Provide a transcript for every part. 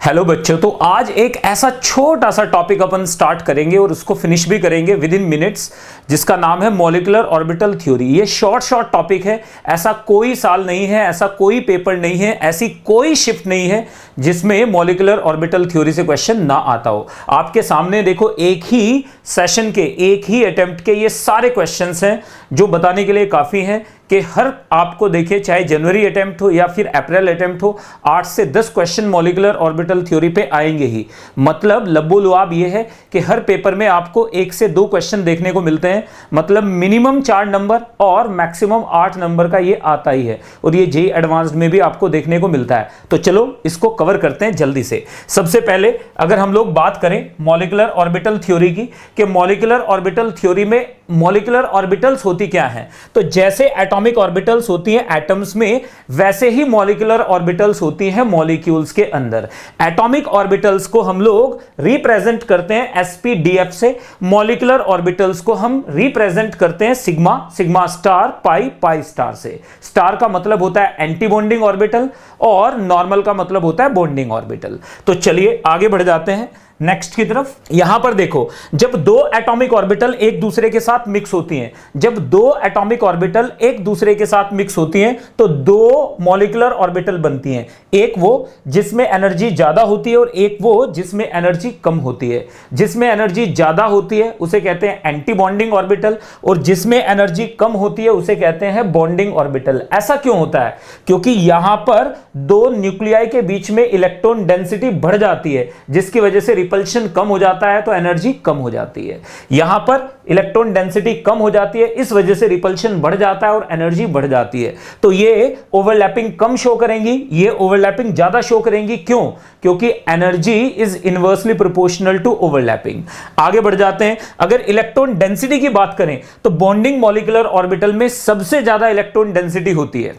Hello बच्चों, तो आज एक ऐसा छोटा सा टॉपिक अपन स्टार्ट करेंगे और उसको फिनिश भी करेंगे विद इन मिनट्स, जिसका नाम है मॉलिक्यूलर ऑर्बिटल थ्योरी। ये शॉर्ट टॉपिक है। ऐसा कोई साल नहीं है, ऐसा कोई पेपर नहीं है, ऐसी कोई शिफ्ट नहीं है जिसमें मॉलिक्यूलर ऑर्बिटल थ्योरी से क्वेश्चन ना आता हो। आपके सामने देखो, एक ही सेशन के, एक ही अटेम्प्ट के ये सारे क्वेश्चंस हैं जो बताने के लिए काफी हैं कि हर आपको देखिए, चाहे जनवरी अटेम्प्ट हो या फिर अप्रैल अटेम्प्ट हो, 8 से 10 क्वेश्चन मॉलिक्यूलर ऑर्बिटल थ्योरी पे आएंगे ही। मतलब लब्बो लुआब ये है कि हर पेपर में आपको 1 से 2 क्वेश्चन देखने को मिलते हैं। मतलब मिनिमम 4 नंबर और मैक्सिमम 8 नंबर का ये आता ही है, और ये जेईई एडवांस्ड में भी आपको देखने को मिलता है। तो चलो इसको कवर करते हैं जल्दी से। सबसे पहले अगर हम लोग बात करें मॉलिक्यूलर ऑर्बिटल थ्योरी की, कि मॉलिक्यूलर ऑर्बिटल थ्योरी में मॉलिक्यूलर ऑर्बिटल्स होती क्या हैं, तो जैसे एटॉमिक ऑर्बिटल्स होती हैं एटम्स में, वैसे ही मॉलिक्यूलर ऑर्बिटल्स होती हैं मॉलिक्यूल्स के अंदर। एटॉमिक ऑर्बिटल्स को हम लोग रिप्रेजेंट करते हैं sp_df से, मॉलिक्यूलर ऑर्बिटल्स को हम रिप्रेजेंट करते हैं सिग्मा, सिग्मा स्टार, पाई, पाई स्टार से। स्टार का मतलब होता है एंटी बॉन्डिंग ऑर्बिटल और नॉर्मल का मतलब होता है बॉन्डिंग ऑर्बिटल। तो चलिए आगे बढ़ जाते हैं नेक्स्ट की तरफ। यहां पर देखो, जब दो एटॉमिक ऑर्बिटल एक दूसरे के साथ मिक्स होती हैं, जब दो एटॉमिक ऑर्बिटल एक दूसरे के साथ मिक्स होती हैं तो दो मॉलिक्यूलर ऑर्बिटल बनती हैं। एक वो जिसमें एनर्जी ज्यादा होती है और एक वो जिसमें एनर्जी कम होती है। जिसमें एनर्जी ज्यादा होती है उसे कहते हैं एंटी बॉन्डिंग ऑर्बिटल, और जिसमें एनर्जी कम होती है उसे कहते हैं बॉन्डिंग ऑर्बिटल। ऐसा क्यों होता है? क्योंकि यहां पर दो न्यूक्लियाई के बीच में इलेक्ट्रॉन डेंसिटी बढ़ जाती है, जिसकी वजह से रिपल्शन कम हो जाता है तो एनर्जी कम हो जाती है। यहां पर इलेक्ट्रॉन डेंसिटी कम हो जाती है, इस वजह से रिपल्शन बढ़ जाता है और एनर्जी बढ़ जाती है। तो ये ओवरलैपिंग कम शो करेंगी, ये ओवरलैपिंग ज्यादा शो करेंगी। क्यों? क्योंकि energy is inversely proportional to overlapping. आगे बढ़ जाते हैं। अगर इलेक्ट्रॉन डेंसिटी की बात करें तो बॉन्डिंग मॉलिक्यूलर ऑर्बिटल में सबसे ज्यादा इलेक्ट्रॉन डेंसिटी होती है।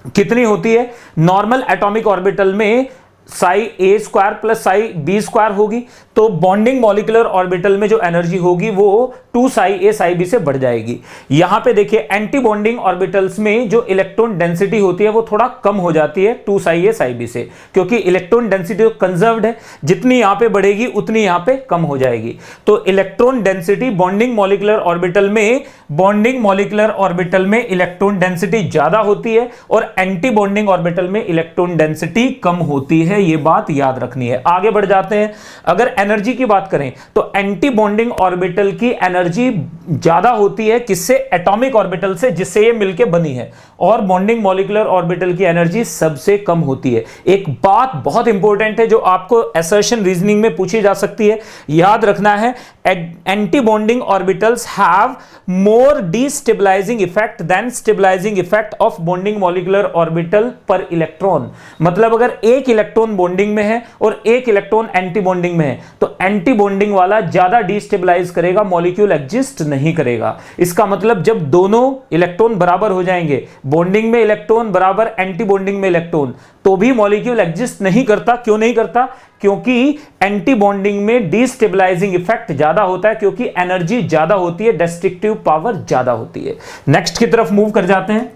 कितनी होती है? नॉर्मल एटॉमिक ऑर्बिटल में psi A square plus psi B square होगी, तो बॉन्डिंग मॉलिक्यूलर ऑर्बिटल में जो एनर्जी होगी वो 2 साई ए साई बी से बढ़ जाएगी। यहां पे देखिए एंटी बॉन्डिंग ऑर्बिटल्स में जो इलेक्ट्रॉन डेंसिटी होती है वो थोड़ा कम हो जाती है 2 साई ए साई बी से, क्योंकि इलेक्ट्रॉन डेंसिटी कंजर्व्ड है, जितनी यहां पे बढ़ेगी उतनी यहां पे कम हो जाएगी। तो electron density bonding molecular orbital में, बॉन्डिंग मॉलिक्यूलर ऑर्बिटल में इलेक्ट्रॉन डेंसिटी ज्यादा होती है और एंटी बॉन्डिंग ऑर्बिटल में इलेक्ट्रॉन डेंसिटी कम होती है। ये बात याद रखनी है। आगे बढ़ जाते हैं। अगर एनर्जी की बात करें तो एंटी बॉन्डिंग ऑर्बिटल की एनर्जी ज्यादा होती है किससे? एटॉमिक ऑर्बिटल से, जिससे ये मिलके बनी है, और बॉन्डिंग मॉलिक्यूलर ऑर्बिटल की एनर्जी सबसे कम होती है। एक बात बहुत इंपॉर्टेंट है जो आपको असर्शन रीजनिंग में पूछी जा सकती है, याद रखना है, anti bonding orbitals have more destabilising effect than stabilising effect of bonding molecular orbital पर इलेक्ट्रॉन। मतलब अगर एक इलेक्ट्रॉन बॉन्डिंग में है और एक इलेक्ट्रॉन एंटी बॉन्डिंग में है तो एंटी बॉन्डिंग वाला ज्यादा डिस्टेबलाइज करेगा, मॉलिक्यूल एग्जिस्ट नहीं करेगा। इसका मतलब जब दोनों इलेक्ट्रॉन बराबर हो जाएंगे, बॉन्डिंग में इलेक्ट्रॉन बराबर एंटी बॉन्डिंग में इलेक्ट्रॉन, तो भी मॉलिक्यूल एग्जिस्ट नहीं करता। क्यों नहीं करता? क्योंकि एंटी बॉन्डिंग में डिस्टेबलाइजिंग इफेक्ट ज्यादा होता है, क्योंकि एनर्जी ज्यादा होती है, डिस्ट्रक्टिव पावर ज्यादा होती है। नेक्स्ट की तरफ मूव कर जाते हैं।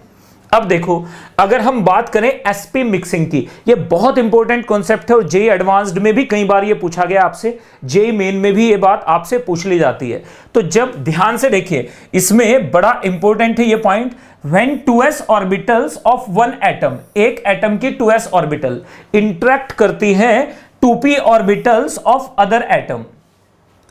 अब देखो, अगर हम बात करें sp मिक्सिंग की, ये बहुत इंपॉर्टेंट कॉन्सेप्ट है और जेईई एडवांस्ड में भी कई बार ये पूछा गया आपसे, जेईई मेन में भी ये बात आपसे पूछ ली जाती है। तो जब ध्यान से देखिए, इसमें बड़ा इंपॉर्टेंट है ये point, when 2s orbitals of one atom, एक एटम की 2s ऑर्बिटल इंटरेक्ट करती हैं 2p orbitals of other atom,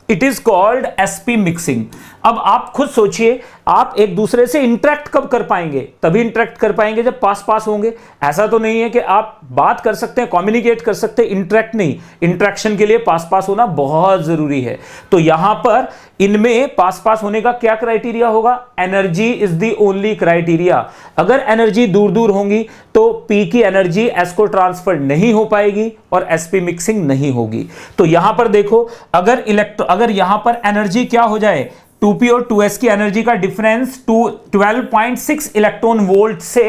it is called sp mixing. अब आप खुद सोचिए, आप एक दूसरे से इंटरेक्ट कब कर पाएंगे? तभी इंटरेक्ट कर पाएंगे जब पास पास होंगे। ऐसा तो नहीं है कि आप बात कर सकते हैं, कम्युनिकेट कर सकते हैं, इंटरेक्ट नहीं। इंटरेक्शन के लिए पास पास होना बहुत जरूरी है। तो यहां पर इनमें पास पास होने का क्या क्राइटेरिया होगा? Energy is the only criteria. अगर एनर्जी दूर दूर होंगी तो P की एनर्जी S को ट्रांसफर नहीं हो पाएगी और sp मिक्सिंग नहीं होगी। तो यहां पर देखो, अगर यहां पर एनर्जी क्या हो जाए, 2p और 2s की एनर्जी का डिफरेंस 12.6 इलेक्ट्रॉन वोल्ट से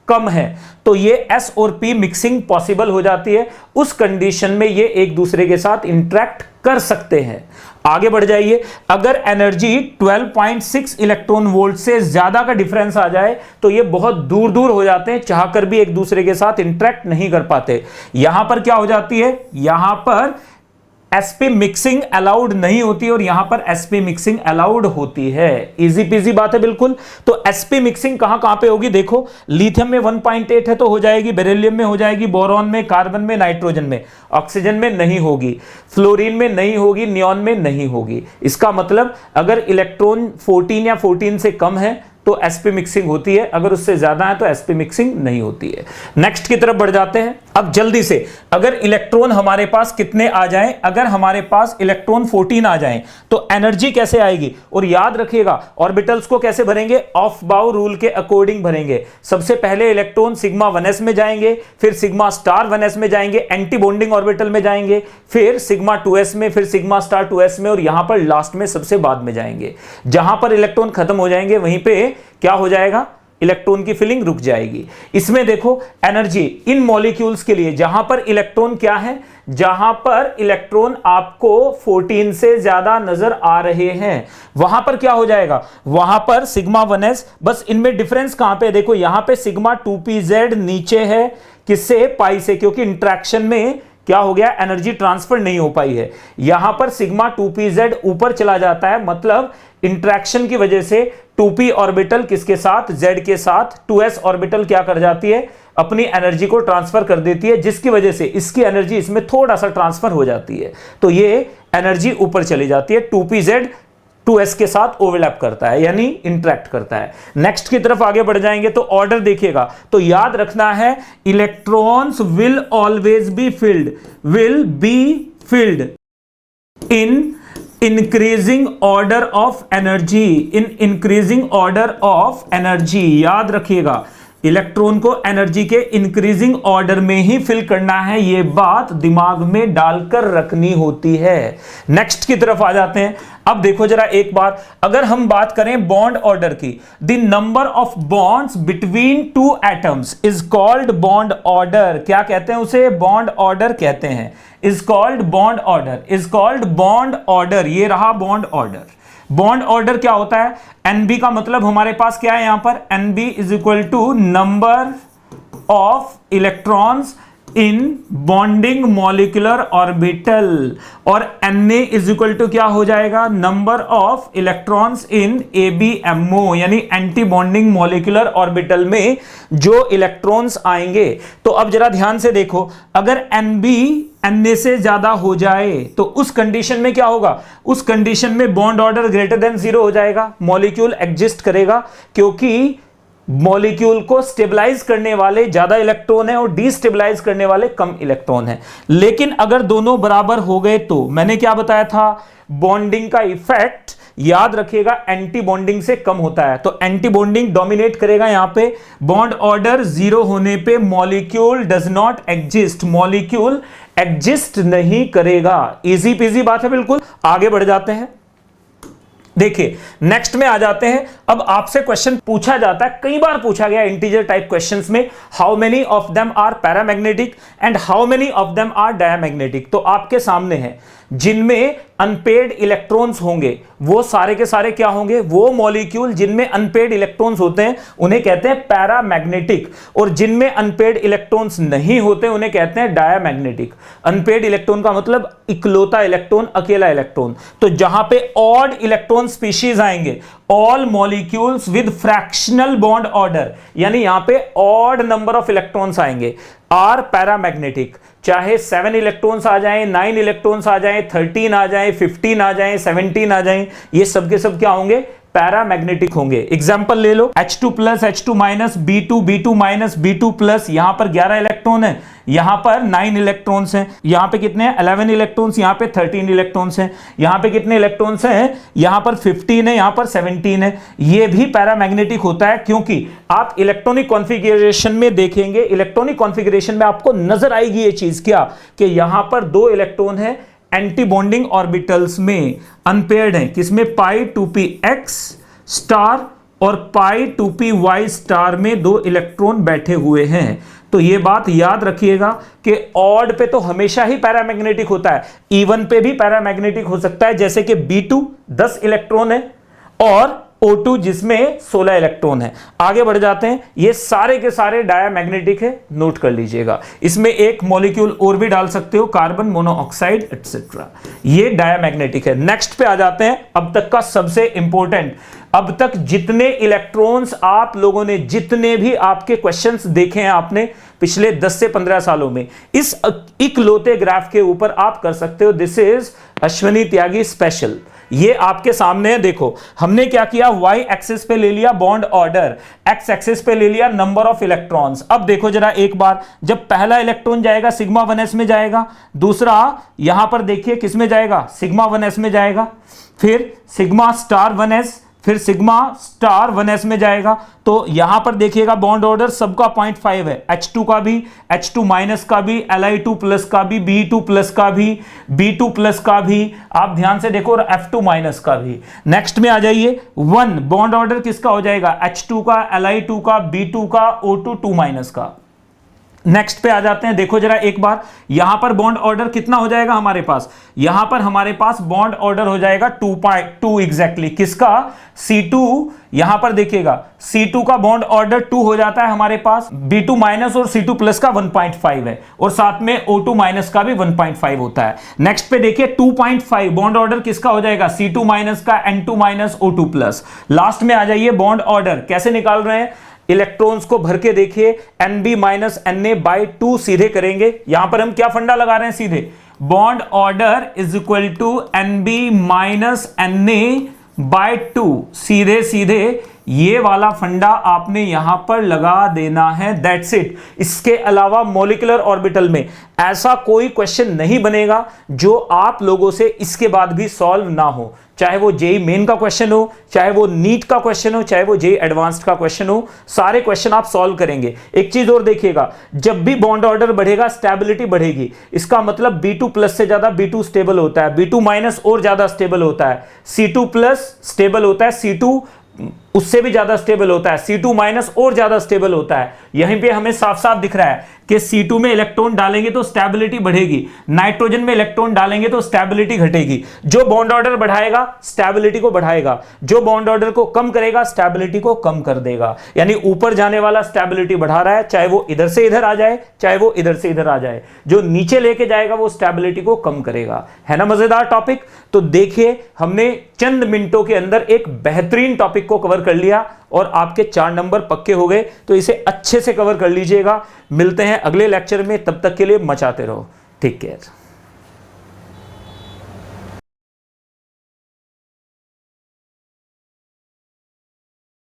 कम है तो ये S और P मिक्सिंग पॉसिबल हो जाती है। उस कंडीशन में ये एक दूसरे के साथ इंटरेक्ट कर सकते हैं। आगे बढ़ जाइए, अगर एनर्जी 12.6 इलेक्ट्रॉन वोल्ट से ज्यादा का डिफरेंस आ जाए तो ये बहुत दूर दूर हो जाते हैं, चाहकर भी एक दूसरे के साथ इंटरेक्ट नहीं कर पाते। यहां पर क्या हो जाती है, यहां पर sp मिक्सिंग अलाउड नहीं होती और यहां पर sp मिक्सिंग अलाउड होती है। इजी पीजी बात है बिल्कुल। तो sp मिक्सिंग कहां कहां पे होगी, देखो लिथियम में 1.8 है तो हो जाएगी, बेरिलियम में हो जाएगी, बोरॉन में, कार्बन में, नाइट्रोजन में। ऑक्सीजन में नहीं होगी, फ्लोरीन में नहीं होगी, नियॉन में नहीं होगी। इसका मतलब अगर इलेक्ट्रॉन 14 या 14 से कम है तो sp मिक्सिंग होती है, अगर उससे ज्यादा है तो sp मिक्सिंग नहीं होती है। नेक्स्ट की तरफ बढ़ जाते हैं। अब जल्दी से, अगर इलेक्ट्रॉन हमारे पास कितने आ जाएं, अगर हमारे पास इलेक्ट्रॉन 14 आ जाएं तो एनर्जी कैसे आएगी, और याद रखिएगा ऑर्बिटल्स को कैसे भरेंगे, ऑफ बाउ रूल के अकॉर्डिंग भरेंगे। सबसे पहले इलेक्ट्रॉन सिग्मा 1s में जाएंगे, फिर सिग्मा स्टार 1s में जाएंगे, एंटी बॉन्डिंग ऑर्बिटल में जाएंगे, फिर सिग्मा 2s में, फिर सिग्मा स्टार 2s में, और यहां पर लास्ट में सबसे बाद में जाएंगे। जहां पर इलेक्ट्रॉन खत्म हो जाएंगे वहीं पे क्या हो जाएगा, इलेक्ट्रॉन की फिलिंग रुक जाएगी। इसमें देखो एनर्जी इन मॉलिक्यूल्स के लिए, जहां पर इलेक्ट्रॉन क्या है, जहां पर इलेक्ट्रॉन आपको 14 से ज्यादा नजर आ रहे हैं वहां पर क्या हो जाएगा, वहां पर सिग्मा 1s, बस इनमें डिफरेंस कहां पे, देखो यहां पे सिग्मा 2pz नीचे है, किससे, पाई से, क्योंकि इंट्रैक्शन में क्या हो गया, एनर्जी ट्रांसफर नहीं हो पाई है। यहां पर सिग्मा 2pz ऊपर चला जाता है, मतलब इंट्रैक्शन की वजह से 2p ऑर्बिटल किसके साथ, z के साथ, 2s ऑर्बिटल क्या कर जाती है, अपनी एनर्जी को ट्रांसफर कर देती है, जिसकी वजह से इसकी एनर्जी इसमें थोड़ा सा ट्रांसफर हो जाती है, तो ये एनर्जी ऊपर चली जाती है। 2pz 2s के साथ ओवरलैप करता है, यानी इंटरेक्ट करता है। नेक्स्ट की तरफ आगे बढ़ जाएंगे तो ऑर्डर देखिएगा, तो याद रखना है electrons will always be filled, will be filled in increasing order of energy, in increasing order of energy. याद रखिएगा इलेक्ट्रॉन को एनर्जी के इंक्रीजिंग ऑर्डर में ही फिल करना है, यह बात दिमाग में डालकर रखनी होती है। नेक्स्ट की तरफ आ जाते हैं। अब देखो जरा एक बार, अगर हम बात करें बॉन्ड ऑर्डर की, the number of bonds between two atoms is called bond order. क्या कहते हैं उसे, बॉन्ड ऑर्डर कहते हैं, is called bond order, is called bond order. ये रहा बॉन्ड ऑर्डर। बॉन्ड ऑर्डर क्या होता है, एनबी का मतलब हमारे पास क्या है यहां पर, NB is equal to number of electrons in bonding molecular orbital, और Na इज इक्वल टू क्या हो जाएगा, number of electrons in ABMO, यानी एंटी बॉन्डिंग मॉलिक्यूलर ऑर्बिटल में जो इलेक्ट्रॉन्स आएंगे। तो अब जरा ध्यान से देखो, अगर NB Na से ज्यादा हो जाए तो उस कंडीशन में क्या होगा, उस कंडीशन में बॉन्ड ऑर्डर ग्रेटर देन 0 हो जाएगा, मॉलिक्यूल एग्जिस्ट करेगा, क्योंकि मॉलिक्यूल को स्टेबलाइज करने वाले ज्यादा इलेक्ट्रॉन है और डिस्टेबलाइज करने वाले कम इलेक्ट्रॉन है। लेकिन अगर दोनों बराबर हो गए तो मैंने क्या बताया था, बॉन्डिंग का इफेक्ट याद रखिएगा एंटी बॉन्डिंग से कम होता है, तो एंटी बॉन्डिंग डोमिनेट करेगा यहां पे। बॉन्ड ऑर्डर 0 होने पे molecule does not exist, molecule exist नहीं करेगा। इजी पीजी बात है बिल्कुल। आगे बढ़ जाते हैं, देखिए नेक्स्ट में आ जाते हैं। अब आपसे क्वेश्चन पूछा जाता है, कई बार पूछा गया इंटीजर टाइप क्वेश्चंस में, how many of them are paramagnetic and how many of them are diamagnetic. तो आपके सामने है, जिनमें अनपेड इलेक्ट्रॉन्स होंगे वो सारे के सारे क्या होंगे, वो मॉलिक्यूल जिनमें अनपेड इलेक्ट्रॉन्स होते हैं उन्हें कहते हैं पैरामैग्नेटिक, और जिनमें अनपेड इलेक्ट्रॉन्स नहीं होते उन्हें कहते हैं डायमैग्नेटिक। अनपेड इलेक्ट्रॉन का मतलब इकलौता इलेक्ट्रॉन, अकेला इलेक्ट्रॉन। तो जहां पे ऑड इलेक्ट्रॉन स्पीशीज आएंगे, all molecules with fractional bond order, यानी यहां पे ऑड नंबर ऑफ इलेक्ट्रॉन्स आएंगे, आर पैरामैग्नेटिक। चाहे 7 इलेक्ट्रॉन्स आ जाएं, 9 इलेक्ट्रॉन्स आ जाएं, 13 आ जाएं, 15 आ जाएं, 17 आ जाएं, ये सब के सब क्या होंगे, पैरामैग्नेटिक होंगे। एग्जांपल ले लो, H2 plus H2 minus B2 B2 minus B2 plus, यहां पर 11 इलेक्ट्रॉन है, यहां पर 9 इलेक्ट्रॉन्स हैं, यहां पे कितने हैं 11 इलेक्ट्रॉन्स, यहां पे 13 इलेक्ट्रॉन्स हैं, यहां पे कितने इलेक्ट्रॉन्स हैं, यहां पर 15 है, यहां पर 17 है। ये भी पैरामैग्नेटिक होता है, क्योंकि आप इलेक्ट्रॉनिक कॉन्फ़िगरेशन में देखेंगे, इलेक्ट्रॉनिक कॉन्फ़िगरेशन में आपको नजर आएगी ये चीज क्या, कि यहां पर 2 इलेक्ट्रॉन है एंटी बॉन्डिंग ऑर्बिटल्स में, अनपेयर्ड है, किसमें, पाई 2px स्टार और पाई 2p स्टार में 2 इलेक्ट्रॉन बैठे हुए हैं। तो ये बात याद रखिएगा कि ऑड पे तो हमेशा ही पैरामैग्नेटिक होता है, इवन पे भी पैरामैग्नेटिक हो सकता है, जैसे कि B2 10 इलेक्ट्रॉन है और O2 जिसमें 16 इलेक्ट्रॉन है। आगे बढ़ जाते हैं, ये सारे के सारे डायमैग्नेटिक है, नोट कर लीजिएगा। इसमें एक मॉलिक्यूल और भी डाल सकते हो, कार्बन मोनोऑक्साइड एटसेट्रा, ये डायमैग्नेटिक है। नेक्स्ट पे आ जाते हैं, अब तक का सबसे इंपॉर्टेंट, अब तक जितने इलेक्ट्रॉन्स आप लोगों ने, जितने भी आपके क्वेश्चंस देखे हैं आपने पिछले 10 से 15 सालों में, इस इकलौते ग्राफ के ऊपर आप कर सकते हो। This is Ashwini Tyagi special, ये आपके सामने है। देखो हमने क्या किया, y एक्सिस पे ले लिया बॉन्ड ऑर्डर, x एक्सिस पे ले लिया नंबर ऑफ इलेक्ट्रॉन्स। अब देखो जरा एक बार, जब पहला इलेक्ट्रॉन जाएगा सिग्मा 1s में जाएगा, दूसरा यहां पर देखिए किस में जाएगा, सिग्मा 1s में जाएगा, फिर सिग्मा स्टार 1s, फिर सिग्मा स्टार 1s में जाएगा। तो यहां पर देखिएगा बॉन्ड ऑर्डर सबका 0.5 है, H2 का भी, H2 माइनस का भी, Li2 प्लस का भी, Be2 प्लस का भी, B2 प्लस का भी, आप ध्यान से देखो, और F2 माइनस का भी। नेक्स्ट में आ जाइए, 1 बॉन्ड ऑर्डर किसका हो जाएगा, H2 का, Li2 का, B2 का, O2 2 माइनस का। नेक्स्ट पे आ जाते हैं, देखो जरा एक बार, यहां पर बॉन्ड ऑर्डर कितना हो जाएगा हमारे पास, यहां पर हमारे पास बॉन्ड ऑर्डर हो जाएगा 2.2 एग्जैक्टली, किसका, C2, यहां पर देखिएगा C2 का बॉन्ड ऑर्डर 2 हो जाता है हमारे पास, B2 माइनस और C2 प्लस का 1.5 है, और साथ में O2 माइनस का भी 1.5 होता है। नेक्स्ट पे देखिए 2.5 बॉन्ड ऑर्डर किसका हो जाएगा, C2 माइनस का, N2 minus, O2 plus. Last में आ जाइए, बॉन्ड ऑर्डर कैसे निकाल रहे हैं, इलेक्ट्रॉन्स को भर के देखिए, Nb माइनस Na/2 सीधे करेंगे। यहां पर हम क्या फंडा लगा रहे हैं, सीधे bond order is equal to Nb minus Na/2, सीधे सीधे ये वाला फंडा आपने यहां पर लगा देना है, दैट्स इट। इसके अलावा मॉलिक्यूलर ऑर्बिटल में ऐसा कोई क्वेश्चन नहीं बनेगा जो आप लोगों से इसके बाद भी सॉल्व ना हो, चाहे वो जेई मेन का क्वेश्चन हो, चाहे वो नीट का क्वेश्चन हो, चाहे वो जेई एडवांस्ड का क्वेश्चन हो, सारे क्वेश्चन आप सॉल्व करेंगे। एक चीज और देखिएगा, जब भी बॉन्ड ऑर्डर बढ़ेगा स्टेबिलिटी बढ़ेगी, इसका मतलब B2 प्लस से ज्यादा B2 स्टेबल होता है, B2 माइनस और ज्यादा स्टेबल होता है, C2 प्लस स्टेबल होता है, C2 उससे भी ज्यादा स्टेबल होता है, C2 माइनस और ज्यादा स्टेबल होता है। यहीं पे हमें साफ साफ दिख रहा है कि C2 में इलेक्ट्रॉन डालेंगे तो स्टेबिलिटी बढ़ेगी, नाइट्रोजन में इलेक्ट्रॉन डालेंगे तो स्टेबिलिटी घटेगी। जो बॉन्ड ऑर्डर बढ़ाएगा स्टेबिलिटी को बढ़ाएगा, जो बॉन्ड ऑर्डर को कम करेगा स्टेबिलिटी को कम कर देगा। यानी ऊपर जाने वाला स्टेबिलिटी बढ़ा रहा है, चाहे वो इधर से इधर आ जाए, चाहे वो इधर से इधर आ जाए। जो नीचे लेके जाएगा वो स्टेबिलिटी को कम करेगा। है ना मजेदार टॉपिक। तो देखिए हमने चंद मिनटों के अंदर एक बेहतरीन टॉपिक को कवर कर लिया और आपके 4 नंबर पक्के हो गए। तो इसे अच्छे से कवर कर लीजिएगा। मिलते हैं अगले लेक्चर में, तब तक के लिए मचाते रहो। Take care.